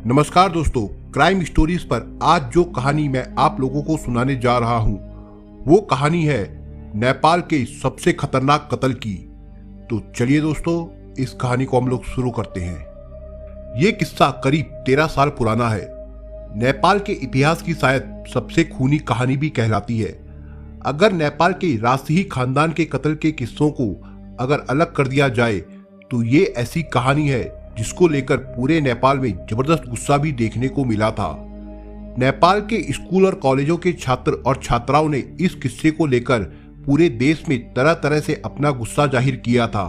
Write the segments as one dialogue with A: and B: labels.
A: नमस्कार दोस्तों, crime stories पर आज जो कहानी मैं आप लोगों को सुनाने जा रहा हूं, वो कहानी है नेपाल के सबसे खतरनाक कत्ल की। तो चलिए दोस्तों, इस कहानी को हम लोग शुरू करते हैं। ये किस्सा करीब 13 साल पुराना है। नेपाल के इतिहास की शायद सबसे खूनी कहानी भी कहलाती है। अगर नेपाल के राजशाही खानदान के कत्ल के किस्सों को अगर अलग कर दिया जाए तो ये ऐसी कहानी है जिसको लेकर पूरे नेपाल में जबरदस्त गुस्सा भी देखने को मिला था। नेपाल के स्कूल और कॉलेजों के छात्र और छात्राओं ने इस किस्से को लेकर पूरे देश में तरह तरह से अपना गुस्सा जाहिर किया था।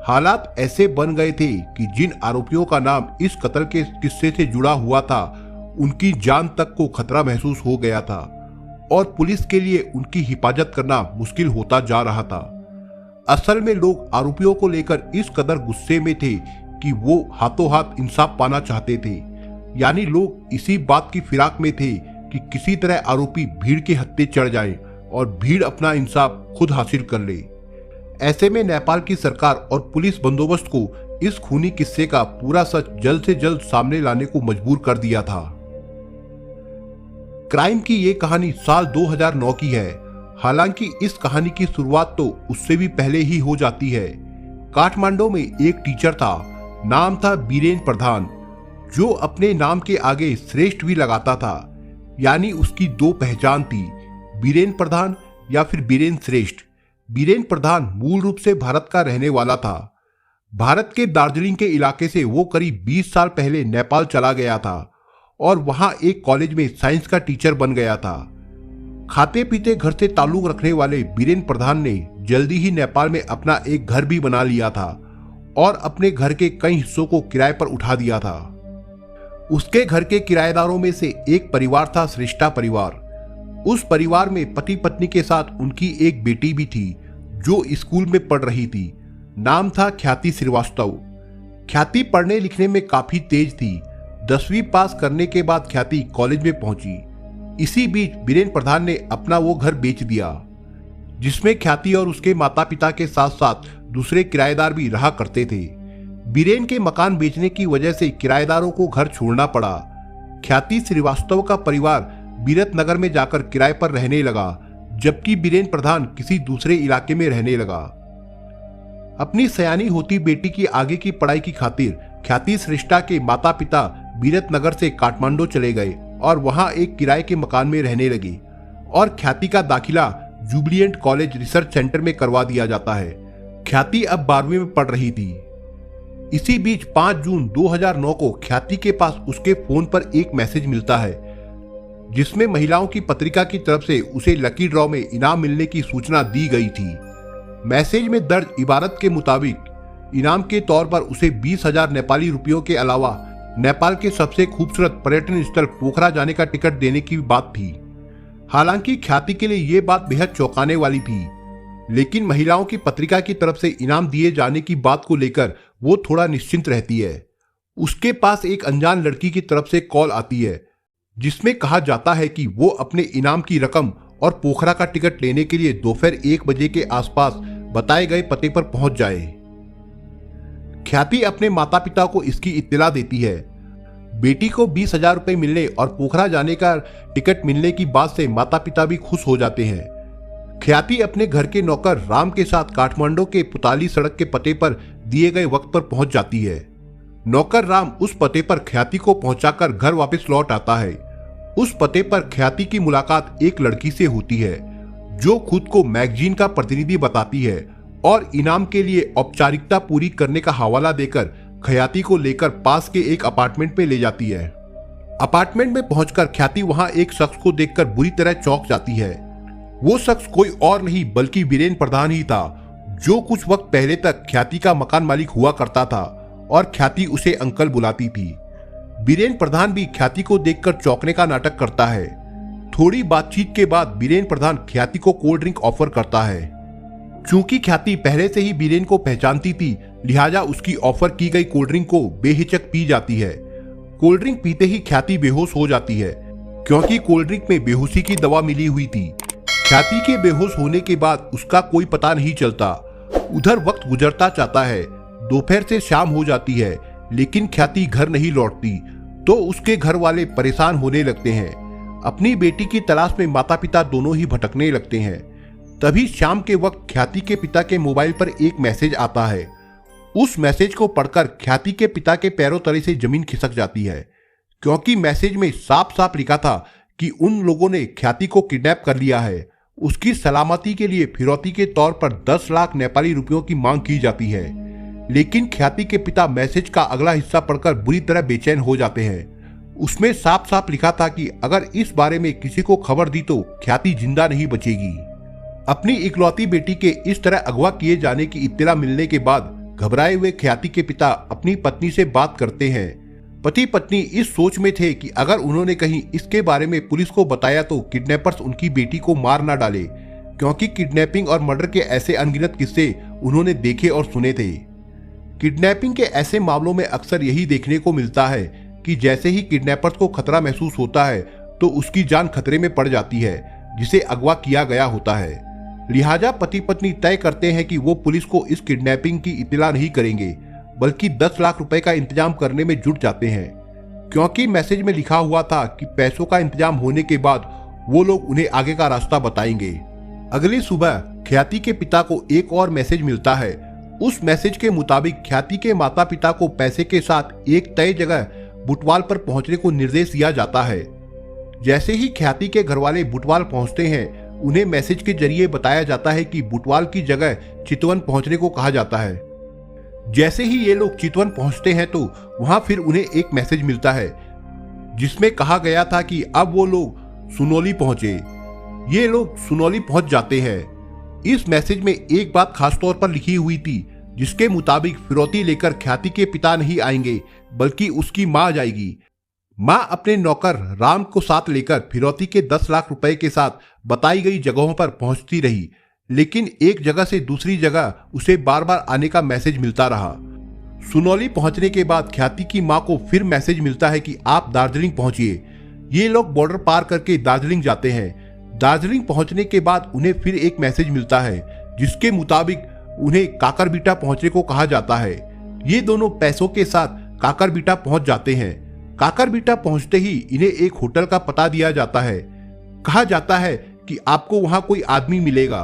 A: हालात ऐसे बन गए थे कि जिन आरोपियों का नाम इस कत्ल के किस्से से जुड़ा हुआ था, उनकी जान तक को खतरा महसूस हो गया था और पुलिस के लिए उनकी हिफाजत करना मुश्किल होता जा रहा था। असल में लोग आरोपियों को लेकर इस कदर गुस्से में थे कि वो हाथों हाथ इंसाफ पाना चाहते थे। यानी लोग इसी बात की फिराक में थे कि किसी तरह आरोपी भीड़ के हत्थे चढ़ जाएं और भीड़ अपना इंसाफ खुद हासिल कर ले। ऐसे में नेपाल की सरकार और पुलिस बंदोबस्त को इस खूनी किस्से का पूरा सच जल्द से जल्द सामने लाने को मजबूर कर दिया था। क्राइम की ये कहानी साल 2009 की है। हालांकि इस कहानी की शुरुआत तो उससे भी पहले ही हो जाती है। काठमांडू में एक टीचर था, नाम था बीरेन प्रधान, जो अपने नाम के आगे श्रेष्ठ भी लगाता था। यानी उसकी दो पहचान थी, बीरेन प्रधान या फिर बीरेन श्रेष्ठ। बीरेन प्रधान मूल रूप से भारत का रहने वाला था। भारत के दार्जिलिंग के इलाके से वो करीब 20 साल पहले नेपाल चला गया था और वहां एक कॉलेज में साइंस का टीचर बन गया था। खाते पीते घर से ताल्लुक रखने वाले बीरेन प्रधान ने जल्दी ही नेपाल में अपना एक घर भी बना लिया था और अपने घर के कई हिस्सों को किराए पर उठा दिया था। उसके घर के किराएदारों में से एक परिवार था श्रेष्ठा परिवार। उस परिवार में पति पत्नी के साथ उनकी एक बेटी भी थी जो स्कूल में पढ़ रही थी। नाम था ख्याति श्रीवास्तव। ख्याति पढ़ने लिखने में काफी तेज थी। 10वीं पास करने के बाद ख्याति कॉलेज में पहुंची। इसी बीच बीरेन प्रधान ने अपना वो घर बेच दिया जिसमें ख्याति और उसके माता पिता के साथ साथ दूसरे किराएदार भी रहा करते थे। बीरेन के मकान बेचने की वजह से किराएदारों को घर छोड़ना पड़ा। ख्याति श्रीवास्तव का परिवार बीरत नगर में जाकर किराए पर रहने लगा, जबकि बीरेन प्रधान किसी दूसरे इलाके में रहने लगा। अपनी सयानी होती बेटी की आगे की पढ़ाई की खातिर ख्याति श्रेष्ठा के माता पिता बीरत नगर से काठमांडू चले गए और वहां एक किराए के मकान में रहने लगे और ख्याति का दाखिला जुबिलिएंट कॉलेज रिसर्च सेंटर में करवा दिया जाता है। ख्याति अब 12वीं में पढ़ रही थी। इसी बीच 5 जून 2009 को ख्याति के पास उसके फोन पर एक मैसेज मिलता है जिसमें महिलाओं की पत्रिका की तरफ से उसे लकी ड्रॉ में इनाम मिलने की सूचना दी गई थी। मैसेज में दर्ज इबारत के मुताबिक इनाम के तौर पर उसे 20,000 नेपाली रुपयों के अलावा नेपाल के सबसे खूबसूरत पर्यटन स्थल पोखरा जाने का टिकट देने की बात थी। हालांकि ख्याति के लिए यह बात बेहद चौंकाने वाली थी, लेकिन महिलाओं की पत्रिका की तरफ से इनाम दिए जाने की बात को लेकर वो थोड़ा निश्चिंत रहती है। उसके पास एक अनजान लड़की की तरफ से कॉल आती है जिसमें कहा जाता है कि वो अपने इनाम की रकम और पोखरा का टिकट लेने के लिए दोपहर 1 बजे के आसपास बताए गए पते पर पहुंच जाए। ख्याति अपने माता पिता को इसकी इत्तला देती है। बेटी को 20,000 रुपए मिलने और पोखरा जाने का टिकट मिलने की बात से माता पिता भी खुश हो जाते हैं। ख्याति अपने घर के नौकर राम के साथ काठमांडू के पुताली सड़क के पते पर दिए गए वक्त पर पहुंच जाती है। नौकर राम उस पते पर ख्याति को पहुंचाकर घर वापस लौट आता है। उस पते पर ख्याति की मुलाकात एक लड़की से होती है जो खुद को मैगजीन का प्रतिनिधि बताती है और इनाम के लिए औपचारिकता पूरी करने का हवाला देकर ख्याति को लेकर पास के एक अपार्टमेंट में ले जाती है। अपार्टमेंट में पहुंचकर ख्याति वहां एक शख्स को देखकर बुरी तरह चौंक जाती है। वो शख्स कोई और नहीं बल्कि बीरेन प्रधान ही था, जो कुछ वक्त पहले तक ख्याति का मकान मालिक हुआ करता था और ख्याति उसे अंकल बुलाती थी। बीरेन प्रधान भी ख्याति को देखकर चौंकने का नाटक करता है। थोड़ी बातचीत के बाद बीरेन प्रधान ख्याति को कोल्ड ड्रिंक ऑफर करता है। चूंकि ख्याति पहले से ही बीरेन को पहचानती थी, लिहाजा उसकी ऑफर की गई कोल्ड ड्रिंक को बेहिचक पी जाती है। कोल्ड ड्रिंक पीते ही ख्याति बेहोश हो जाती है क्योंकि कोल्ड ड्रिंक में बेहोशी की दवा मिली हुई थी। ख्याति के बेहोश होने के बाद उसका कोई पता नहीं चलता। उधर वक्त गुजरता जाता है। दोपहर से शाम हो जाती है लेकिन ख्याति घर नहीं लौटती। तो उसके घर वाले परेशान होने लगते हैं। अपनी बेटी की तलाश में माता पिता दोनों ही भटकने लगते हैं। तभी शाम के वक्त ख्याति के पिता के मोबाइल पर एक मैसेज आता है। उस मैसेज को पढ़कर ख्याति के पिता के पैरों तले से जमीन खिसक जाती है, क्योंकि मैसेज में साफ साफ लिखा था कि उन लोगों ने ख्याति को किडनैप कर लिया है। उसकी सलामती के लिए फिरौती के तौर पर 10 लाख नेपाली रुपयों की मांग की जाती है। लेकिन ख्याति के पिता मैसेज का अगला हिस्सा पढ़कर बुरी तरह बेचैन हो जाते हैं। उसमें साफ साफ लिखा था कि अगर इस बारे में किसी को खबर दी तो ख्याति जिंदा नहीं बचेगी। अपनी इकलौती बेटी के इस तरह अगवा किए जाने की इत्तला मिलने के बाद घबराए हुए ख्याति के पिता अपनी पत्नी से बात करते हैं। पति पत्नी इस सोच में थे कि अगर उन्होंने कहीं इसके बारे में पुलिस को बताया तो किडनैपर्स उनकी बेटी को मार ना डाले, क्योंकि किडनैपिंग और मर्डर के ऐसे अनगिनत किस्से उन्होंने देखे और सुने थे। किडनैपिंग के ऐसे मामलों में अक्सर यही देखने को मिलता है कि जैसे ही किडनैपर्स को खतरा महसूस होता है तो उसकी जान खतरे में पड़ जाती है जिसे अगवा किया गया होता है। लिहाजा पति पत्नी तय करते हैं कि वो पुलिस को इस किडनैपिंग की इत्तला नहीं करेंगे, बल्कि 10 लाख रुपए का इंतजाम करने में जुट जाते हैं, क्योंकि मैसेज में लिखा हुआ था कि पैसों का इंतजाम होने के बाद वो लोग उन्हें आगे का रास्ता बताएंगे। अगली सुबह ख्याति के पिता को एक और मैसेज मिलता है। उस मैसेज के मुताबिक ख्याति के माता पिता को पैसे के साथ एक तय जगह बुटवाल पर पहुंचने को निर्देश दिया जाता है। जैसे ही ख्याति के घरवाले बुटवाल पहुंचते हैं, उन्हें मैसेज के जरिए बताया जाता है कि बुटवाल की जगह चितवन पहुंचने को कहा जाता है। जैसे ही ये लोग चितवन पहुंचते हैं तो वहां फिर उन्हें एक मैसेज मिलता है जिसमें कहा गया था कि अब वो लोग सुनौली पहुंचे। ये लोग सुनौली पहुंच जाते हैं। इस मैसेज में एक बात खास तौर पर लिखी हुई थी, जिसके मुताबिक फिरौती लेकर ख्याति के पिता नहीं आएंगे बल्कि उसकी मां जाएगी। मां अपने नौकर राम को साथ लेकर फिरौती के 10 लाख रुपए के साथ बताई गई जगहों पर पहुंचती रही, लेकिन एक जगह से दूसरी जगह उसे बार बार आने का मैसेज मिलता रहा। सुनौली पहुंचने के बाद ख्याति की मां को फिर मैसेज मिलता है कि आप दार्जिलिंग पहुंचिए। ये लोग बॉर्डर पार करके दार्जिलिंग जाते हैं। दार्जिलिंग पहुंचने के बाद उन्हें फिर एक मैसेज मिलता है जिसके मुताबिक उन्हें काकरबीटा पहुंचने को कहा जाता है। ये दोनों पैसों के साथ काकरबीटा पहुंच जाते हैं। काकरबीटा पहुंचते ही इन्हें एक होटल का पता दिया जाता है। कहा जाता है कि आपको वहां कोई आदमी मिलेगा।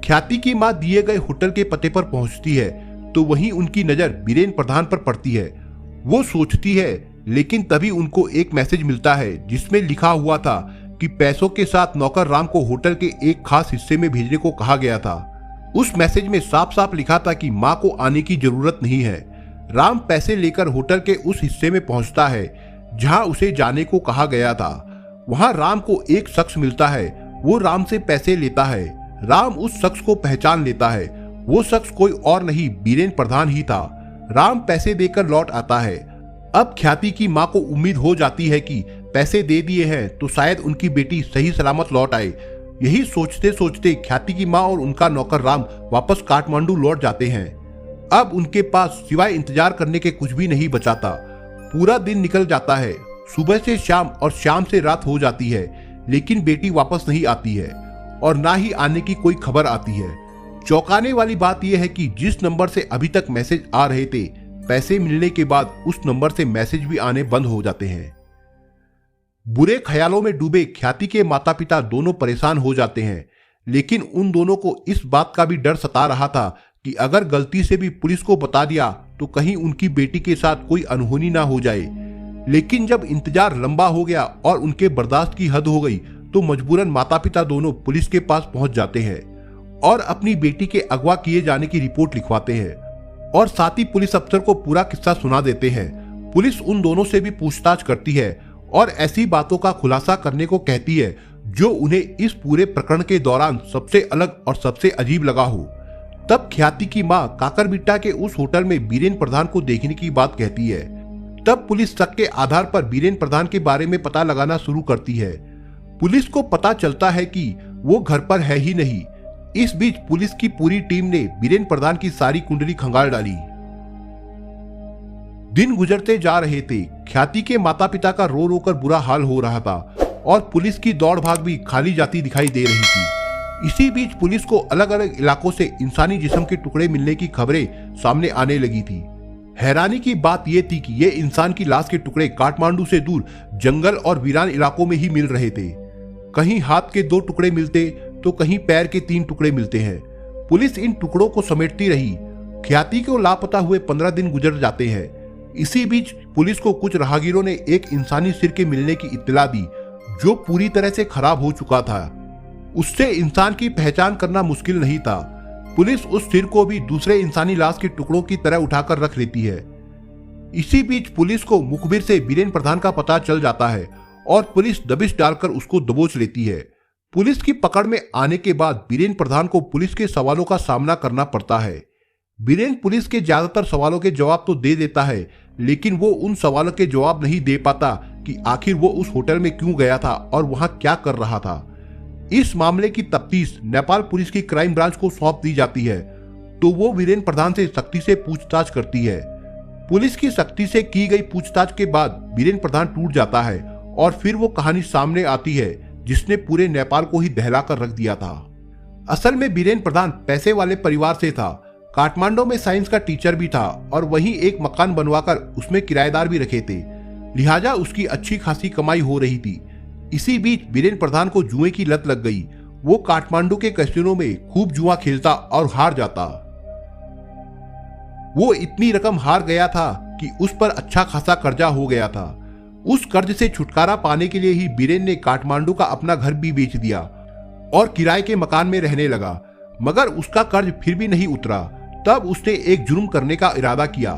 A: ख्याति की मां दिए गए होटल के पते पर पहुंचती है तो वहीं उनकी नजर बीरेन प्रधान पर पड़ती है। वो सोचती है, लेकिन तभी उनको एक मैसेज मिलता है जिसमें लिखा हुआ था कि पैसों के साथ नौकर राम को होटल के एक खास हिस्से में भेजने को कहा गया था। उस मैसेज में साफ साफ लिखा था कि मां को आने की जरूरत नहीं है। राम पैसे लेकर होटल के उस हिस्से में पहुंचता है जहां उसे जाने को कहा गया था। वहां राम को एक शख्स मिलता है। वो राम से पैसे लेता है। राम उस शख्स को पहचान लेता है। वो शख्स कोई और नहीं, बीरेन प्रधान ही था। राम पैसे देकर लौट आता है। अब ख्याति की मां को उम्मीद हो जाती है कि पैसे दे दिए हैं तो शायद उनकी बेटी सही सलामत लौट आए। यही सोचते सोचते ख्याति की मां और उनका नौकर राम वापस काठमांडू लौट जाते हैं। अब उनके पास सिवाय इंतजार करने के कुछ भी नहीं बचाता। पूरा दिन निकल जाता है। सुबह से शाम और शाम से रात हो जाती है, लेकिन बेटी वापस नहीं आती है और ना ही आने की कोई खबर आती है। चौंकाने वाली बात यह है कि जिस नंबर से अभी तक मैसेज आ रहे थे, पैसे मिलने के बाद उस नंबर से मैसेज भी आने बंद हो जाते हैं। बुरे ख्यालों में डूबे ख्याति के माता पिता दोनों परेशान हो जाते हैं, लेकिन उन दोनों को इस बात का भी डर सता रहा था कि अगर गलती से भी पुलिस को बता दिया तो कहीं उनकी बेटी के साथ कोई अनहोनी ना हो जाए। लेकिन जब इंतजार लंबा हो गया और उनके बर्दाश्त की हद हो गई तो मजबूरन माता पिता दोनों पुलिस के पास पहुंच जाते हैं और अपनी बेटी के अगवा किए जाने की रिपोर्ट लिखवाते हैं और साथ ही पुलिस अफसर को पूरा किस्सा सुना देते हैं। पुलिस उन दोनों से भी पूछताछ करती है और ऐसी बातों का खुलासा करने को कहती है जो उन्हें इस पूरे प्रकरण के दौरान सबसे अलग और सबसे अजीब लगा हो। तब ख्याति की मां काकरबिट्टा के उस होटल में बीरेन प्रधान को देखने की बात कहती है। तब पुलिस शक के आधार पर बीरेन प्रधान के बारे में पता लगाना शुरू करती है। पुलिस को पता चलता है कि वो घर पर है ही नहीं। इस बीच पुलिस की पूरी टीम ने बीरेन प्रधान की सारी कुंडली खंगाल डाली। दिन गुजरते जा रहे थे। ख्याति के माता पिता का रो रो कर बुरा हाल हो रहा था और पुलिस की दौड़ भाग भी खाली जाती दिखाई दे रही थी। इसी बीच पुलिस को अलग अलग इलाकों से इंसानी जिस्म के टुकड़े मिलने की खबरें सामने आने लगी थी। हैरानी की बात यह थी कि ये इंसान की लाश के टुकड़े काठमांडू से दूर जंगल और वीरान इलाकों में ही मिल रहे थे। कहीं हाथ के 2 टुकड़े मिलते तो कहीं पैर के 3 टुकड़े मिलते हैं। पुलिस इन टुकड़ों को समेटती रही। ख्याति को लापता हुए 15 दिन गुजर जाते हैं। इसी बीच पुलिस को कुछ राहगीरों ने एक इंसानी सिर के मिलने की इत्तला दी जो पूरी तरह से खराब हो चुका था। उससे इंसान की पहचान करना मुश्किल नहीं था। पुलिस उस सिर को भी दूसरे इंसानी लाश के टुकड़ों की तरह उठाकर रख लेती है। इसी बीच पुलिस को मुखबिर से बीरेन प्रधान का पता चल जाता है और पुलिस दबिश डालकर उसको दबोच लेती है। पुलिस की पकड़ में आने के बाद बीरेन प्रधान को पुलिस के सवालों का सामना करना पड़ता है। बीरेन पुलिस के ज्यादातर सवालों के जवाब तो दे देता है, लेकिन वो उन सवालों के जवाब नहीं दे पाता कि आखिर वो उस होटल में क्यों गया था और वहां क्या कर रहा था। इस मामले की तफ्तीश नेपाल पुलिस की क्राइम ब्रांच को सौंप दी जाती है, तो वो बीरेन प्रधान से सख्ती से पूछताछ करती है। पुलिस की सख्ती से की गई पूछताछ के बाद बीरेन प्रधान टूट जाता है और फिर वो कहानी सामने आती है जिसने पूरे नेपाल को ही दहला कर रख दिया था। असल में बीरेन प्रधान पैसे वाले परिवार से था। काठमांडू में साइंस का टीचर भी था और वहीं एक मकान बनवाकर उसमें किराएदार भी रखे थे, लिहाजा उसकी अच्छी खासी कमाई हो रही थी। इसी बीच बीरेन प्रधान को जुए की लत लग गई। वो काठमांडू के कैसीनो में खूब जुआ खेलता और हार जाता। वो इतनी रकम हार गया था कि उस पर अच्छा खासा कर्जा हो गया था। उस कर्ज से छुटकारा पाने के लिए ही बीरेन ने काठमांडू का अपना घर भी बेच दिया और किराए के मकान में रहने लगा, मगर उसका कर्ज फिर भी नहीं उतरा। तब उसने एक जुर्म करने का इरादा किया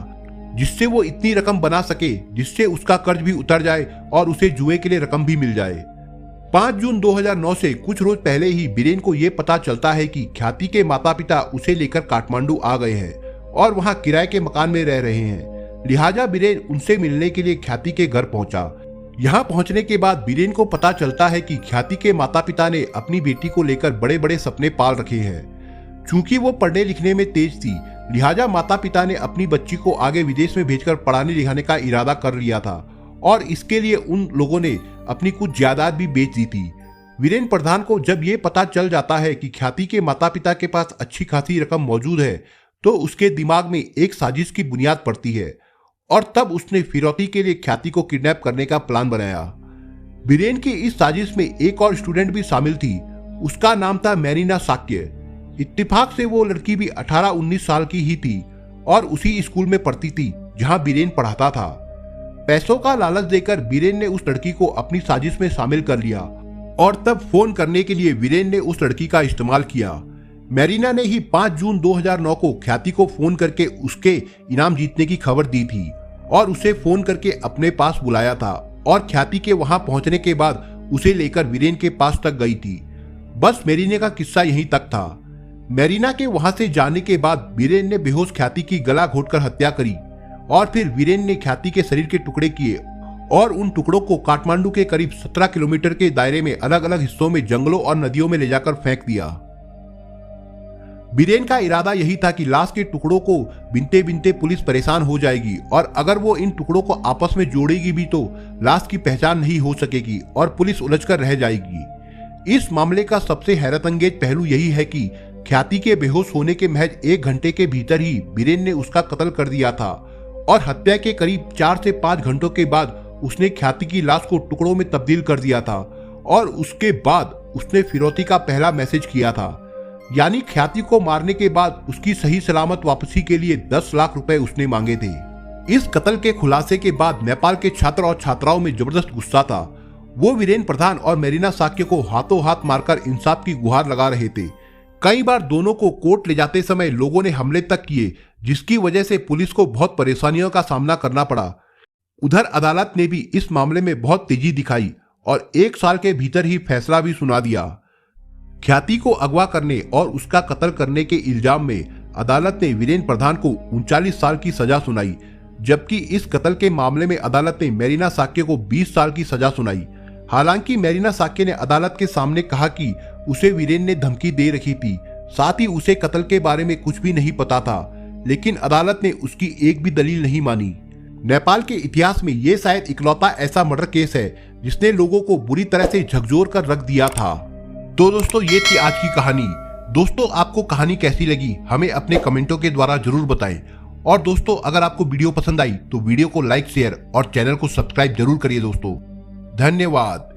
A: जिससे वो इतनी रकम बना सके जिससे उसका कर्ज भी उतर जाए और उसे जुए के लिए रकम भी मिल जाए। 5 जून 2009 से कुछ रोज पहले ही बीरेन को यह पता चलता है कि ख्याति के माता पिता उसे लेकर काठमांडू आ गए हैं और वहां किराए के मकान में रह रहे हैं। लिहाजा बीरेन उनसे मिलने के लिए ख्याति के घर पहुंचा। यहां पहुंचने के बाद बीरेन को पता चलता है कि ख्याति के माता पिता ने अपनी बेटी को लेकर बड़े बड़े सपने पाल रखे हैं। चूंकि वो पढ़ने लिखने में तेज थी, लिहाजा माता पिता ने अपनी बच्ची को आगे विदेश में भेजकर पढ़ाने लिखाने का इरादा कर लिया था और इसके लिए उन लोगों ने अपनी कुछ जायदाद भी बेच दी थी। बीरेन प्रधान को जब ये पता चल जाता है कि ख्याति के माता पिता के पास अच्छी खासी रकम मौजूद है, तो उसके दिमाग में एक साजिश की बुनियाद पड़ती है और तब उसने फिरौती के लिए ख्याति को किडनैप करने का प्लान बनाया। बीरेन की इस साजिश में एक और स्टूडेंट भी शामिल थी। उसका नाम था मेरिना साक्य। इत्तेफाक से वो लड़की भी 18-19 साल की ही थी और उसी स्कूल में पढ़ती थी जहां बीरेन पढ़ाता था। पैसों का लालच देकर बीरेन ने उस लड़की को अपनी साजिश में शामिल कर लिया और तब फोन करने के लिए बीरेन ने उस लड़की का इस्तेमाल किया। मेरिना ने ही 5 जून 2009 को ख्याति को फोन करके उसके इनाम जीतने की खबर दी थी और उसे फोन करके अपने पास बुलाया था और ख्याति के वहां पहुंचने के बाद उसे लेकर बीरेन के पास तक गई थी। बस मेरिना का किस्सा यहीं तक था। मेरिना के वहां से जाने के बाद बीरेन ने बेहोश ख्याति की गला घोटकर हत्या करी और फिर बीरेन ने ख्याति के शरीर के टुकड़े किए और उन टुकड़ों को काठमांडू के करीब 17 किलोमीटर के दायरे में अलग अलग हिस्सों में जंगलों और नदियों में ले जाकर फेंक दिया। बीरेन का इरादा यही था कि लाश के टुकड़ों को बिनते बिनते पुलिस परेशान हो जाएगी और अगर वो इन टुकड़ों को आपस में जोड़ेगी भी तो लाश की पहचान नहीं हो सकेगी और पुलिस उलझकर रह जाएगी। इस मामले का सबसे हैरतअंगेज पहलू यही है कि ख्याति के बेहोश होने के महज 1 घंटे के भीतर ही बीरेन ने उसका कत्ल कर दिया था और हत्या के करीब 4 से 5 घंटों के बाद उसने ख्याति की लाश को टुकड़ों में तब्दील कर दिया था और उसके बाद उसने फिरौती का पहला मैसेज किया था। यानी ख्याति को मारने के बाद उसकी सही सलामत वापसी के लिए 10 लाख रुपए उसने मांगे थे। इस कत्ल के खुलासे के बाद नेपाल के छात्र और छात्राओं में जबरदस्त गुस्सा था। वो बीरेन प्रधान और मेरिना साक्य को हाथों हाथ मारकर इंसाफ की गुहार लगा रहे थे। कई बार दोनों को कोर्ट ले जाते समय लोगों ने हमले तक किए, जिसकी वजह से पुलिस को बहुत परेशानियों का सामना करना पड़ा। उधर अदालत ने भी इस मामले में बहुत तेजी दिखाई और 1 साल के भीतर ही फैसला भी सुना दिया। ख्याति को अगवा करने और उसका कत्ल करने के इल्जाम में अदालत ने बीरेन प्रधान को 39 साल की सजा सुनाई, जबकि इस कत्ल के मामले में अदालत ने मेरिना साक्य को 20 साल की सजा सुनाई। हालांकि मेरिना साक्य ने अदालत के सामने कहा कि उसे बीरेन ने धमकी दे रखी थी, साथ ही उसे कत्ल के बारे में कुछ भी नहीं पता था, लेकिन अदालत ने उसकी एक भी दलील नहीं मानी। नेपाल के इतिहास में यह शायद इकलौता ऐसा मर्डर केस है जिसने लोगों को बुरी तरह से झकझोर कर रख दिया था। तो दोस्तों, ये थी आज की कहानी। दोस्तों, आपको कहानी कैसी लगी हमें अपने कमेंटों के द्वारा जरूर बताएं और दोस्तों अगर आपको वीडियो पसंद आई तो वीडियो को लाइक शेयर और चैनल को सब्सक्राइब जरूर करिए दोस्तों। धन्यवाद।